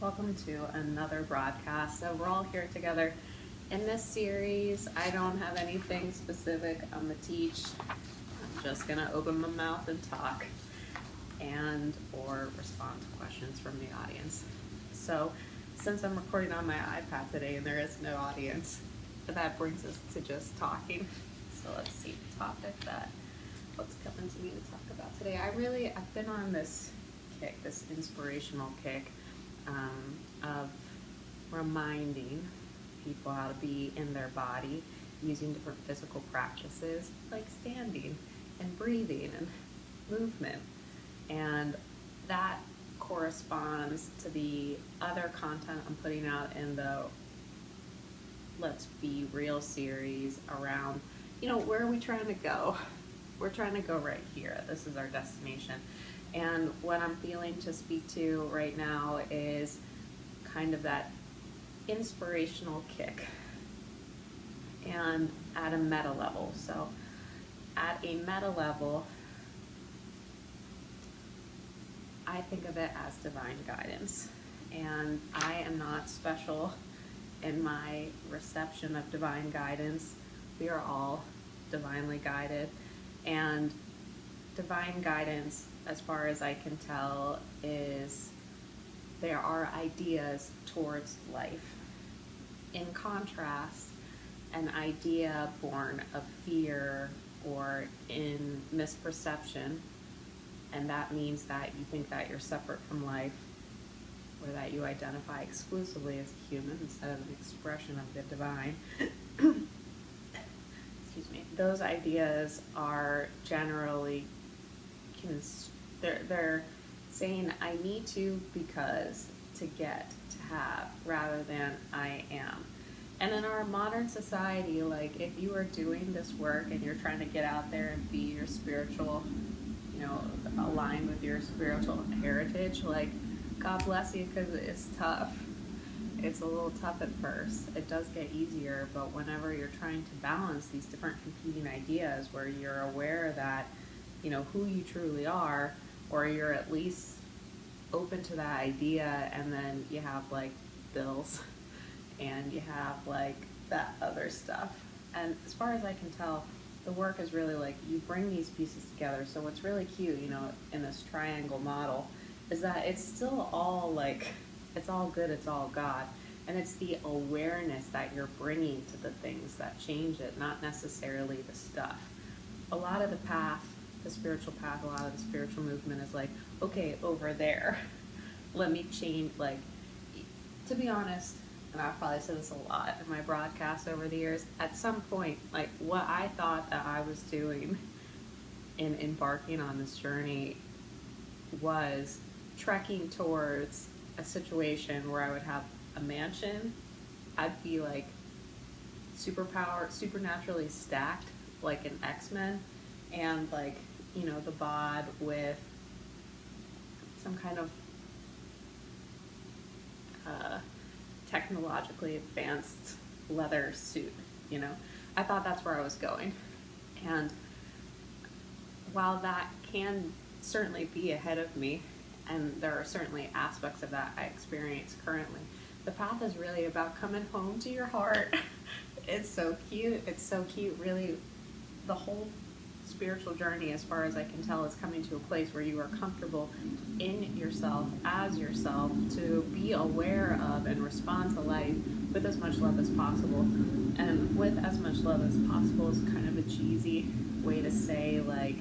Welcome to another broadcast. So we're all here together in this series. I don't have anything specific I'm gonna teach. I'm just gonna open my mouth and talk and or respond to questions from the audience. So since I'm recording on my iPad today and there is no audience, that brings us to just talking. So let's see the topic what's coming to me to talk about today. I've been on this kick, this inspirational kick of reminding people how to be in their body using different physical practices like standing and breathing and movement. And that corresponds to the other content I'm putting out in the Let's Be Real series around, where are we trying to go? We're trying to go right here. This is our destination. And what I'm feeling to speak to right now is kind of that inspirational kick and at a meta level. So at a meta level, I think of it as divine guidance. And I am not special in my reception of divine guidance. We are all divinely guided. And divine guidance, as far as I can tell, is there are ideas towards life. In contrast, an idea born of fear or in misperception, and that means that you think that you're separate from life, or that you identify exclusively as a human instead of an expression of the divine. Excuse me. Those ideas are generally they're saying I need to because to get to have rather than I am. And in our modern society, like if you are doing this work and you're trying to get out there and be your spiritual, aligned with your spiritual heritage, like God bless you, because it's tough. It's a little tough at first. It does get easier, but whenever you're trying to balance these different competing ideas where you're aware that, who you truly are, or you're at least open to that idea, and then you have like bills and you have like that other stuff. And as far as I can tell, the work is really like you bring these pieces together. So what's really cute, in this triangle model is that it's still all like, it's all good, it's all God. And it's the awareness that you're bringing to the things that change it, not necessarily the stuff. A lot of the path, the spiritual path, a lot of the spiritual movement is like, okay, over there, let me change, like, to be honest, and I've probably said this a lot in my broadcasts over the years, at some point, like, what I thought that I was doing in embarking on this journey was trekking towards a situation where I would have a mansion. I'd be like supernaturally stacked like an X-Men, and like, the bod with some kind of technologically advanced leather suit, I thought that's where I was going. And while that can certainly be ahead of me, and there are certainly aspects of that I experience currently, the path is really about coming home to your heart. It's so cute. It's so cute. Really, the whole spiritual journey, as far as I can tell, is coming to a place where you are comfortable in yourself, as yourself, to be aware of and respond to life with as much love as possible. And with as much love as possible is kind of a cheesy way to say, like,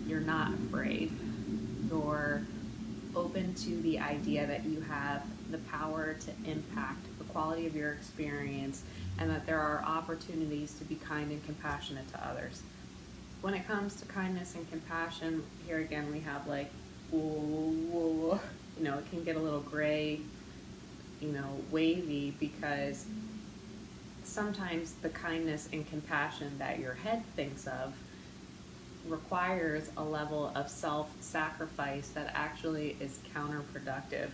you're not afraid. You're open to the idea that you have the power to impact the quality of your experience, and that there are opportunities to be kind and compassionate to others. When it comes to kindness and compassion, here again we have like, whoa, it can get a little gray, wavy, because sometimes the kindness and compassion that your head thinks of requires a level of self-sacrifice that actually is counterproductive.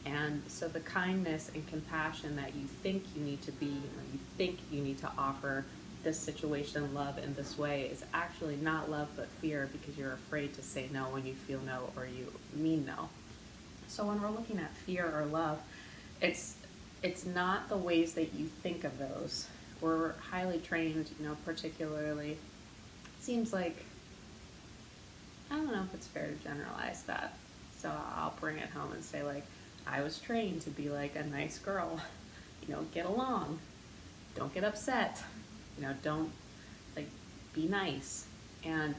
And so the kindness and compassion that you think you need to be, or you think you need to offer this situation love in this way, is actually not love but fear, because you're afraid to say no when you feel no or you mean no. So when we're looking at fear or love, it's it's not the ways that you think of those. We're highly trained, you know, particularly. It seems like, I don't know if it's fair to generalize that. So I'll bring it home and say, like, I was trained to be like a nice girl. You know, get along. Don't get upset. You know, don't, like, be nice. And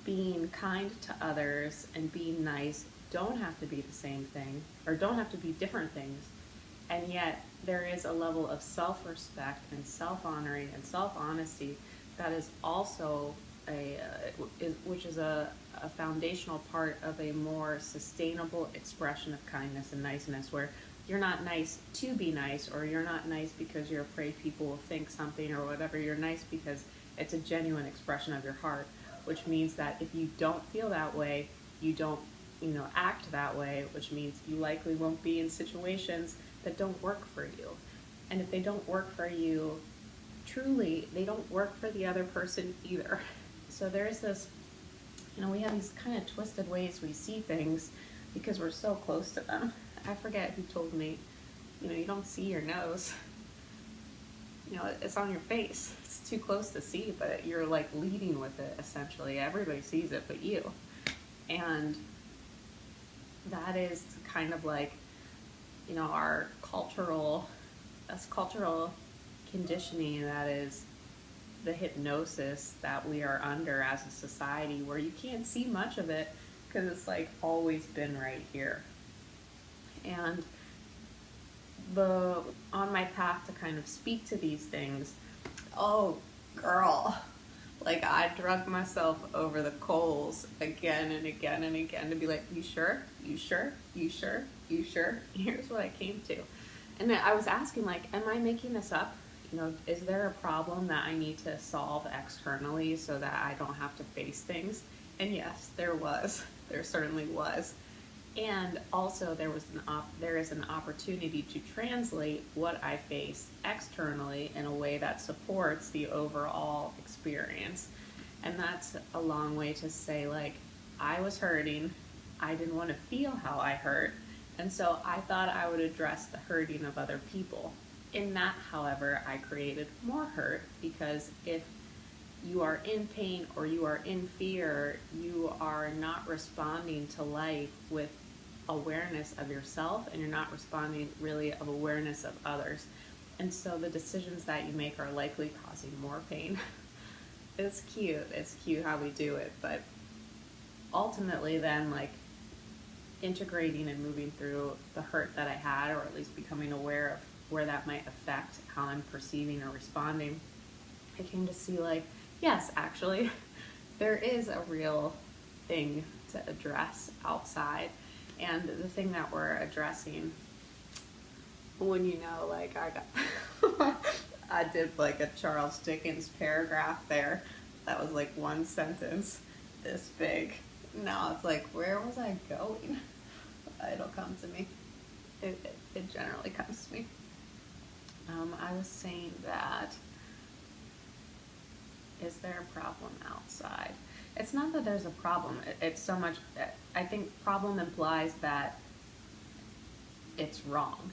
being kind to others and being nice don't have to be the same thing, or don't have to be different things. And yet, there is a level of self-respect and self-honoring and self-honesty that is also which is a foundational part of a more sustainable expression of kindness and niceness, where you're not nice to be nice, or you're not nice because you're afraid people will think something or whatever. You're nice because it's a genuine expression of your heart, which means that if you don't feel that way, you don't, you know, act that way, which means you likely won't be in situations that don't work for you. And if they don't work for you, truly, they don't work for the other person either. So there's this, you know, we have these kind of twisted ways we see things because we're so close to them. I forget who told me, you know, you don't see your nose. You know, it's on your face. It's too close to see, but you're like leading with it, essentially. Everybody sees it but you. And that is kind of like, you know, our cultural conditioning, that is the hypnosis that we are under as a society, where you can't see much of it because it's like always been right here. And on my path to kind of speak to these things, oh girl, like I drug myself over the coals again and again and again to be like, you sure? You sure? You sure? You sure? Here's what I came to. And I was asking, like, am I making this up? You know, is there a problem that I need to solve externally so that I don't have to face things? And yes, there was. There certainly was. And also there is an opportunity to translate what I face externally in a way that supports the overall experience. And that's a long way to say, like, I was hurting. I didn't want to feel how I hurt. And so I thought I would address the hurting of other people. In that, however, I created more hurt, because if you are in pain or you are in fear, you are not responding to life with awareness of yourself, and you're not responding really of awareness of others. And so the decisions that you make are likely causing more pain. It's cute how we do it, but ultimately then, like, integrating and moving through the hurt that I had, or at least becoming aware of where that might affect how I'm perceiving or responding, I came to see, like, yes, actually, there is a real thing to address outside. And the thing that we're addressing, when, you know, like, I did like a Charles Dickens paragraph there that was like one sentence this big. Now it's like, where was I going? It'll come to me. It generally comes to me. I was saying that, is there a problem outside? It's not that there's a problem. It's so much, I think problem implies that it's wrong.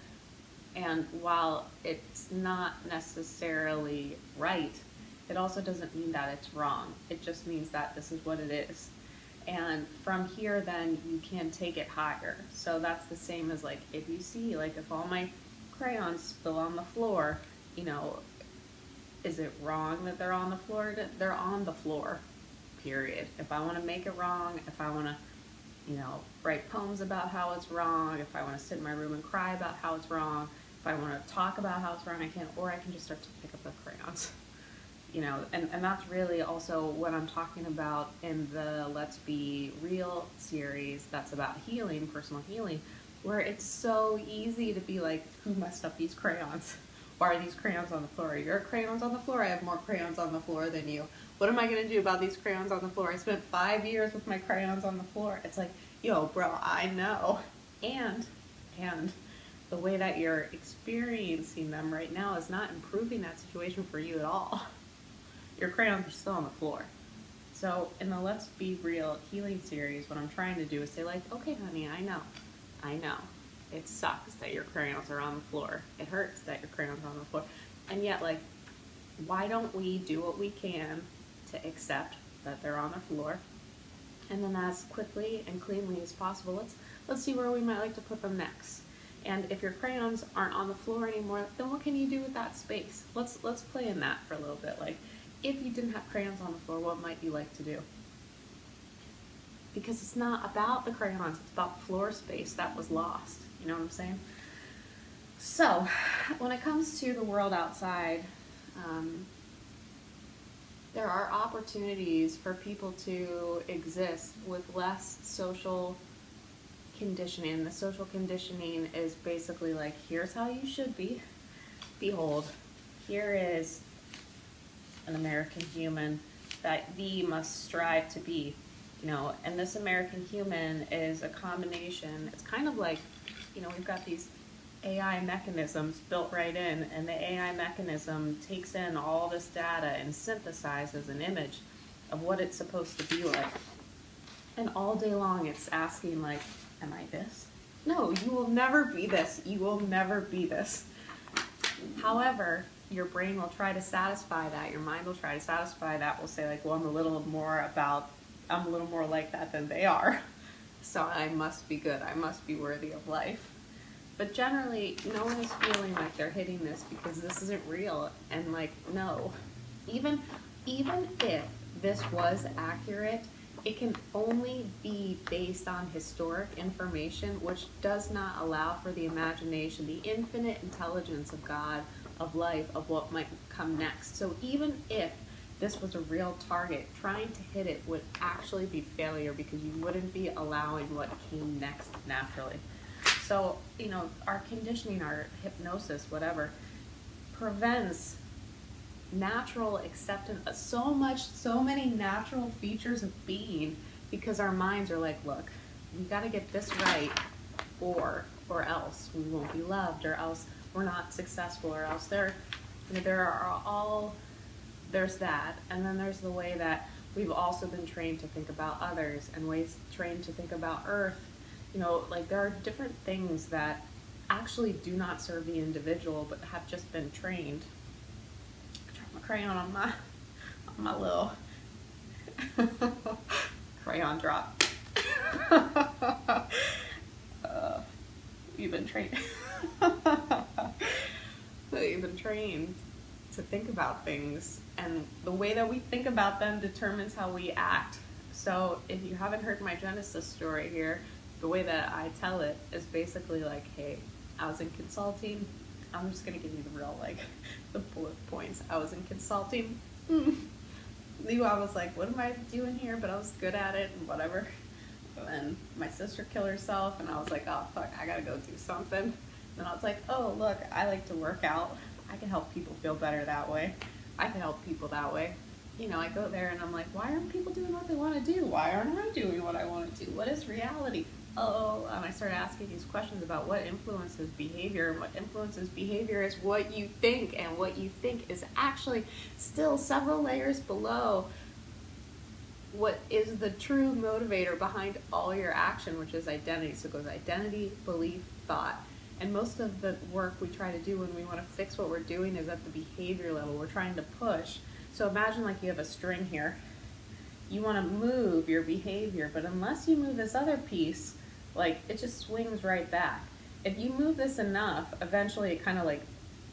And while it's not necessarily right, it also doesn't mean that it's wrong. It just means that this is what it is. And from here, then, you can take it higher. So that's the same as, like, if you see, like, if all my crayons spill on the floor, you know, is it wrong that they're on the floor? They're on the floor, period. If I want to make it wrong, if I want to, you know, write poems about how it's wrong, if I want to sit in my room and cry about how it's wrong, if I want to talk about how it's wrong, I can, or I can just start to pick up the crayons. You know, and that's really also what I'm talking about in the Let's Be Real series that's about healing, personal healing, where it's so easy to be like, who messed up these crayons? Why are these crayons on the floor? Your crayons on the floor? I have more crayons on the floor than you. What am I going to do about these crayons on the floor? I spent 5 years with my crayons on the floor. It's like, yo, bro, I know. And the way that you're experiencing them right now is not improving that situation for you at all. Your crayons are still on the floor. So in the Let's Be Real healing series, what I'm trying to do is say, like, okay, honey, I know. It sucks that your crayons are on the floor. It hurts that your crayons are on the floor. And yet, like, why don't we do what we can to accept that they're on the floor, and then as quickly and cleanly as possible, let's see where we might like to put them next. And if your crayons aren't on the floor anymore, then what can you do with that space? Let's play in that for a little bit. Like, if you didn't have crayons on the floor, what might you like to do? Because it's not about the crayons, it's about the floor space that was lost. You know what I'm saying? So, when it comes to the world outside, there are opportunities for people to exist with less social conditioning. The social conditioning is basically like, here's how you should be. Behold, here is an American human that thee must strive to be. You know, and this American human is a combination. It's kind of like, you know, we've got these AI mechanisms built right in, and the AI mechanism takes in all this data and synthesizes an image of what it's supposed to be like. And all day long it's asking, like, am I this? No, you will never be this. You will never be this. However, your brain will try to satisfy that. Your mind will try to satisfy that. Will say, like, well, I'm a little more like that than they are. So I must be good. I must be worthy of life. But generally, no one is feeling like they're hitting this because this isn't real. And like, no, even if this was accurate, it can only be based on historic information, which does not allow for the imagination, the infinite intelligence of God, of life, of what might come next. So even if this was a real target, trying to hit it would actually be failure because you wouldn't be allowing what came next naturally. So, you know, our conditioning, our hypnosis, whatever, prevents natural acceptance, so many natural features of being, because our minds are like, look, we got to get this right, or else we won't be loved, or else we're not successful, or else there's that. And then there's the way that we've also been trained to think about others, and ways trained to think about Earth. You know, like, there are different things that actually do not serve the individual, but have just been trained. I dropped my crayon on my little crayon drop. You've been trained. You've been trained to think about things, and the way that we think about them determines how we act. So if you haven't heard my Genesis story here, the way that I tell it is basically like, hey, I was in consulting. I'm just gonna give you the real, like, the bullet points. I was in consulting. Knew I was like, what am I doing here? But I was good at it and whatever. And then my sister killed herself, and I was like, oh fuck, I gotta go do something. And then I was like, oh look, I like to work out. I can help people feel better that way. I can help people that way. You know, I go there and I'm like, why aren't people doing what they want to do? Why aren't I doing what I want to do? What is reality? And I started asking these questions about what influences behavior, and what influences behavior is what you think, and what you think is actually still several layers below what is the true motivator behind all your action, which is identity. So it goes identity, belief, thought. And most of the work we try to do when we want to fix what we're doing is at the behavior level. We're trying to push. So imagine like you have a string here. You want to move your behavior, but unless you move this other piece, like, it just swings right back. If you move this enough, eventually it kind of, like,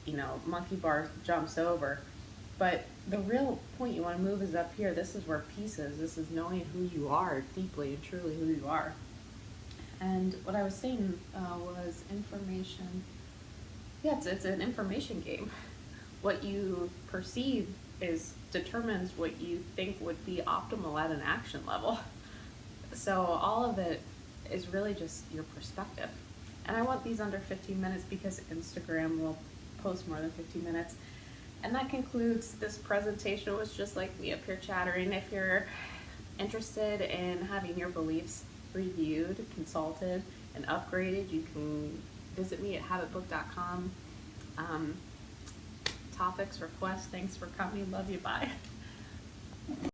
you know, monkey bar jumps over. But the real point you want to move is up here. This is where peace is. This is knowing who you are, deeply and truly who you are. And what I was saying was information. Yeah, it's an information game. What you perceive determines what you think would be optimal at an action level. So all of it is really just your perspective. And I want these under 15 minutes because Instagram will post more than 15 minutes. And that concludes this presentation. It was just like me up here chattering. If you're interested in having your beliefs reviewed, consulted, and upgraded, you can visit me at habitbook.com. Topics, requests, thanks for coming. Love you. Bye.